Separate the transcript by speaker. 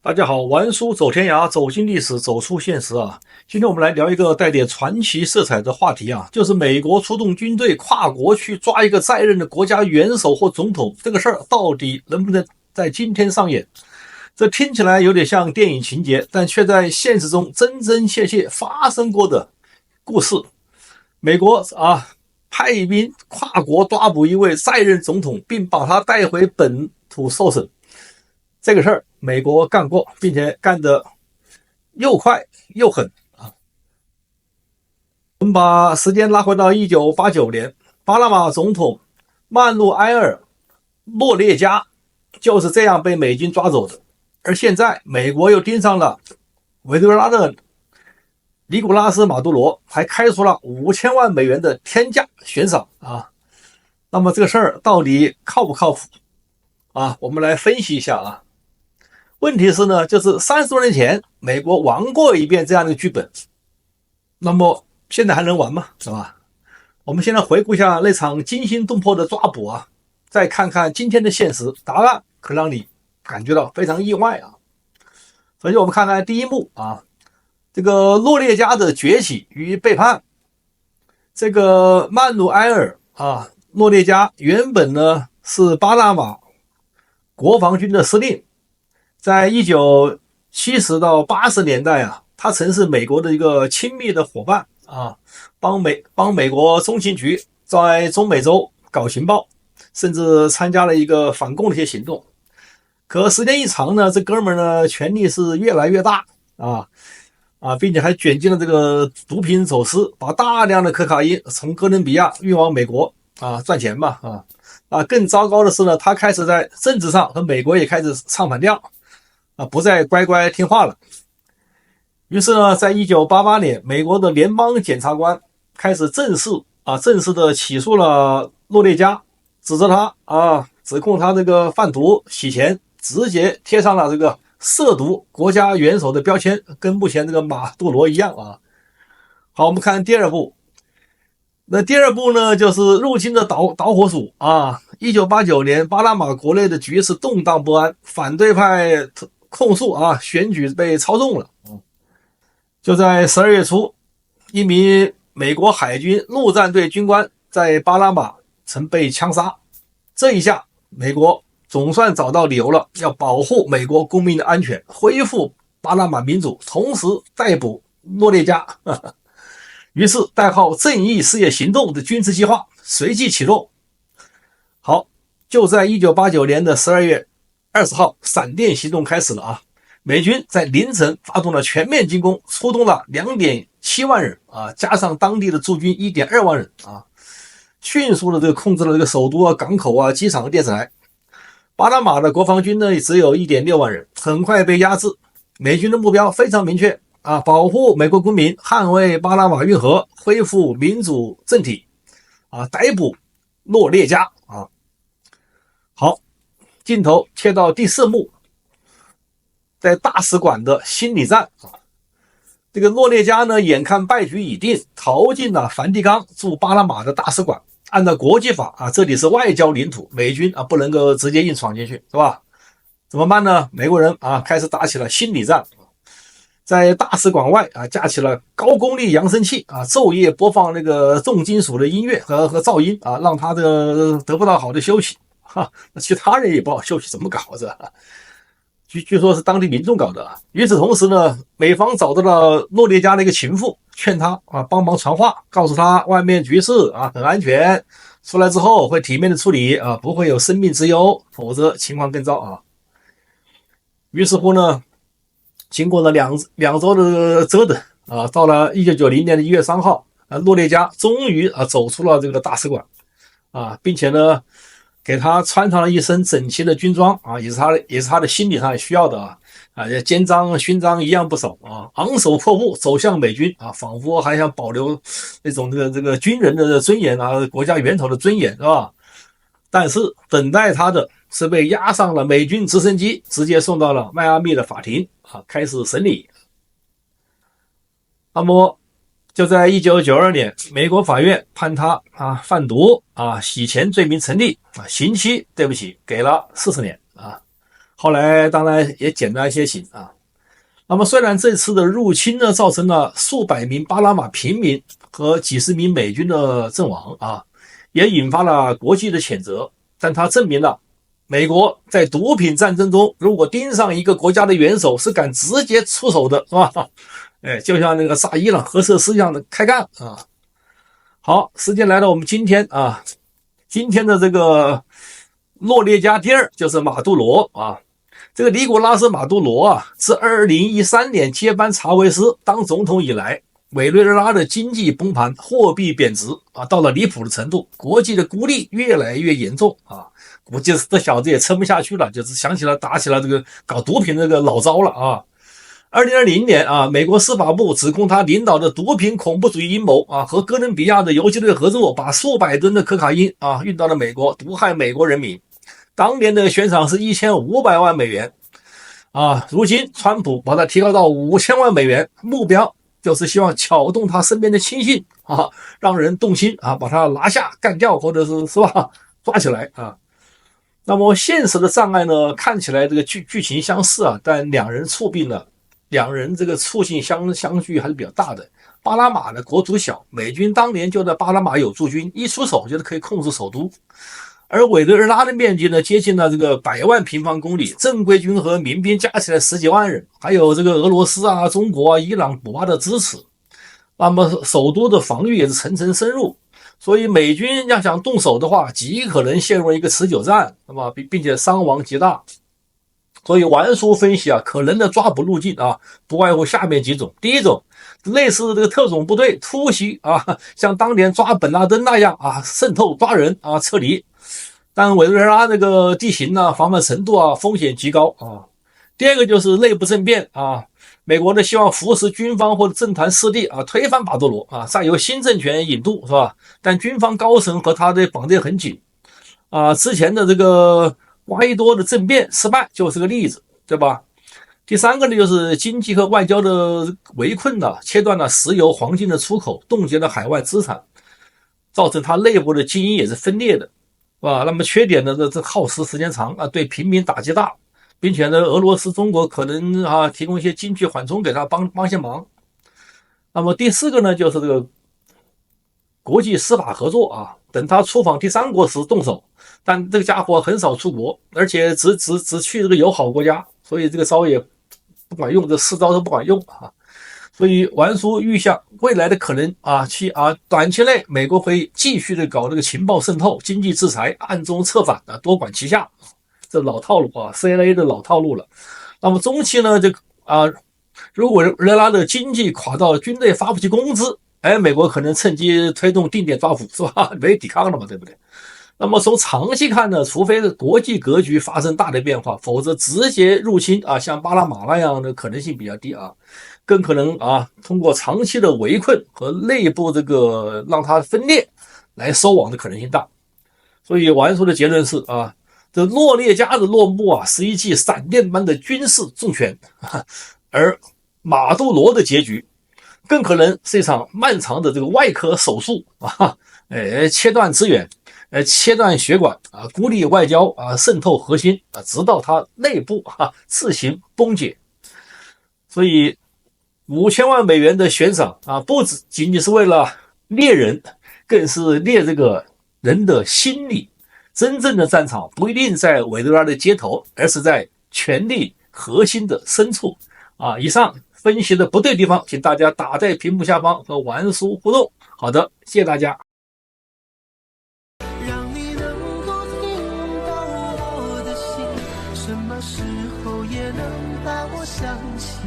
Speaker 1: 大家好，玩书走天涯，走进历史，走出现实啊！今天我们来聊一个带点传奇色彩的话题啊，就是美国出动军队跨国去抓一个在任的国家元首或总统，这个事儿到底能不能在今天上演？这听起来有点像电影情节，但却在现实中真真切切发生过的故事。美国派兵跨国抓捕一位在任总统，并把他带回本土受审。这个事儿美国干过，并且干得又快又狠啊！我们把时间拉回到1989年，巴拿马总统曼努埃尔·诺列加就是这样被美军抓走的。而现在，美国又盯上了委内瑞拉的尼古拉斯·马杜罗，还开出了5000万美元的天价悬赏啊！那么这个事儿到底靠不靠谱啊？我们来分析一下啊。问题是呢，就是30多年前美国玩过一遍这样的剧本，那么现在还能玩吗？是吧？我们先来回顾一下那场惊心动魄的抓捕啊，再看看今天的现实，答案可让你感觉到非常意外啊。首先我们看看第一幕啊，这个诺列加的崛起与背叛。这个曼努埃尔诺列加原本呢是巴拿马国防军的司令。在1970到80年代啊，他曾是美国的一个亲密的伙伴啊，帮美国中情局在中美洲搞情报，甚至参加了一个反共的一些行动。可时间一长呢，这哥们呢权力是越来越大并且还卷进了这个毒品走私，把大量的可卡因从哥伦比亚运往美国赚钱嘛更糟糕的是呢，他开始在政治上和美国也开始唱反调。不再乖乖听话了。于是呢，在1988年，美国的联邦检察官开始正式的起诉了诺列加，指控他这个贩毒洗钱，直接贴上了这个涉毒国家元首的标签，跟目前这个马杜罗一样啊。好，我们看第二步。那第二步呢，就是入侵的导火索啊。1989年，巴拿马国内的局势动荡不安，反对派控诉选举被操纵了。就在12月初，一名美国海军陆战队军官在巴拿马曾被枪杀。这一下，美国总算找到理由了，要保护美国公民的安全，恢复巴拿马民主，同时逮捕诺列加。于是，代号"正义事业行动"的军事计划随即启动。好，就在1989年的12月20号，闪电行动开始了啊！美军在凌晨发动了全面进攻，出动了 2.7 万人加上当地的驻军 1.2 万人迅速的控制了这个首都港口机场和电视台。巴拿马的国防军呢只有 1.6 万人，很快被压制。美军的目标非常明确保护美国公民，捍卫巴拿马运河，恢复民主政体逮捕诺列加好，镜头切到第4幕，在大使馆的心理战这个诺列加呢，眼看败局已定，逃进了梵蒂冈驻巴拿马的大使馆。按照国际法这里是外交领土，美军不能够直接硬闯进去，是吧？怎么办呢？美国人开始打起了心理战，在大使馆外架起了高功率扬声器昼夜播放那个重金属的音乐和噪音让他得不到好的休息其他人也不好休息，怎么搞这据说是当地民众搞的与此同时呢，美方找到了诺列加的一个情妇，劝他帮忙传话，告诉他外面局势很安全，出来之后会体面的处理不会有生命之忧，否则情况更糟于是乎呢，经过了两周的折腾到了1990年的1月3号诺列加终于走出了这个大使馆并且呢给他穿上了一身整齐的军装也是他的心理上需要的肩章勋章一样不少昂首阔步走向美军仿佛还想保留那种这个军人的尊严国家元首的尊严，是吧？但是等待他的是被押上了美军直升机，直接送到了迈阿密的法庭开始审理。那么就在1992年，美国法院判他贩毒洗钱罪名成立刑期给了40年后来当然也减了一些刑啊。那么虽然这次的入侵呢，造成了数百名巴拿马平民和几十名美军的阵亡啊，也引发了国际的谴责，但它证明了美国在毒品战争中，如果盯上一个国家的元首，是敢直接出手的，是吧？就像那个炸伊朗核设施一样的开干啊。好，时间来到我们今天啊，今天的这个诺列加第二就是马杜罗啊。这个尼古拉斯马杜罗啊，自2013年接班查韦斯当总统以来，委内瑞拉的经济崩盘，货币贬值啊，到了离谱的程度，国际的孤立越来越严重啊。估计这小子也撑不下去了，就是想起了打起了这个搞毒品这个老招了啊。2020年啊，美国司法部指控他领导的毒品恐怖主义阴谋啊，和哥伦比亚的游击队合作，把数百吨的可卡因啊运到了美国，毒害美国人民。当年的悬赏是1500万美元啊，如今川普把它提高到5000万美元，目标就是希望挑动他身边的亲信啊，让人动心啊，把他拿下干掉，或者是吧抓起来啊。那么现实的障碍呢，看起来这个剧情相似啊，但两人触病了，两人这个处境相距还是比较大的。巴拿马的国土小，美军当年就在巴拿马有驻军，一出手就是可以控制首都。而委内瑞拉的面积呢，接近了这个100万平方公里，正规军和民兵加起来10几万人，还有这个俄罗斯啊、中国啊、伊朗、古巴的支持。那么首都的防御也是层层深入，所以美军要想动手的话，极可能陷入一个持久战，那么并且伤亡极大。所以玩叔分析啊，可能的抓捕路径啊，不外乎下面几种。第一种，类似这个特种部队突袭啊，像当年抓本拉登那样啊，渗透抓人啊，撤离。但委内瑞拉那个地形呢，防范程度啊，风险极高啊。第二个就是内部政变啊，美国呢希望扶持军方或者政坛势力啊，推翻马杜罗啊，再由新政权引渡，是吧？但军方高层和他的绑得很紧啊，之前的这个瓜伊多的政变失败就是个例子，对吧？第三个呢，就是经济和外交的围困呢，切断了石油、黄金的出口，冻结了海外资产，造成它内部的精英也是分裂的。是吧？那么缺点呢，这耗时间长啊，对平民打击大，并且呢，俄罗斯、中国可能啊提供一些经济缓冲给他帮些忙。那么第四个呢，就是这个国际司法合作啊，等他出访第三国时动手，但这个家伙很少出国，而且只去这个友好国家，所以这个招也不管用，这4招都不管用啊。所以玩叔预想未来的可能啊，短期内美国会继续的搞这个情报渗透、经济制裁、暗中策反啊，多管齐下，这老套路啊 ，CIA 的老套路了。那么中期呢，如果委内瑞拉的经济垮到军队发不起工资，美国可能趁机推动定点抓捕，是吧？没抵抗了嘛，对不对？那么从长期看呢，除非国际格局发生大的变化，否则直接入侵啊，像巴拿马那样的可能性比较低啊。更可能啊，通过长期的围困和内部这个让它分裂来收网的可能性大。所以玩叔的结论是啊，这诺列加的落幕啊，是一记闪电般的军事重拳，而马杜罗的结局更可能是一场漫长的这个外科手术啊，切断资源，切断血管啊，孤立外交啊，渗透核心啊，直到它内部自行崩解。所以5000万美元的悬赏啊，不仅仅是为了猎人，更是猎这个人的心理。真正的战场不一定在委内瑞拉的街头，而是在权力核心的深处啊。以上分析的不对地方，请大家打在屏幕下方和玩叔互动。好的，谢谢大家。让你能够听到我的心，什么时候也能把我想起。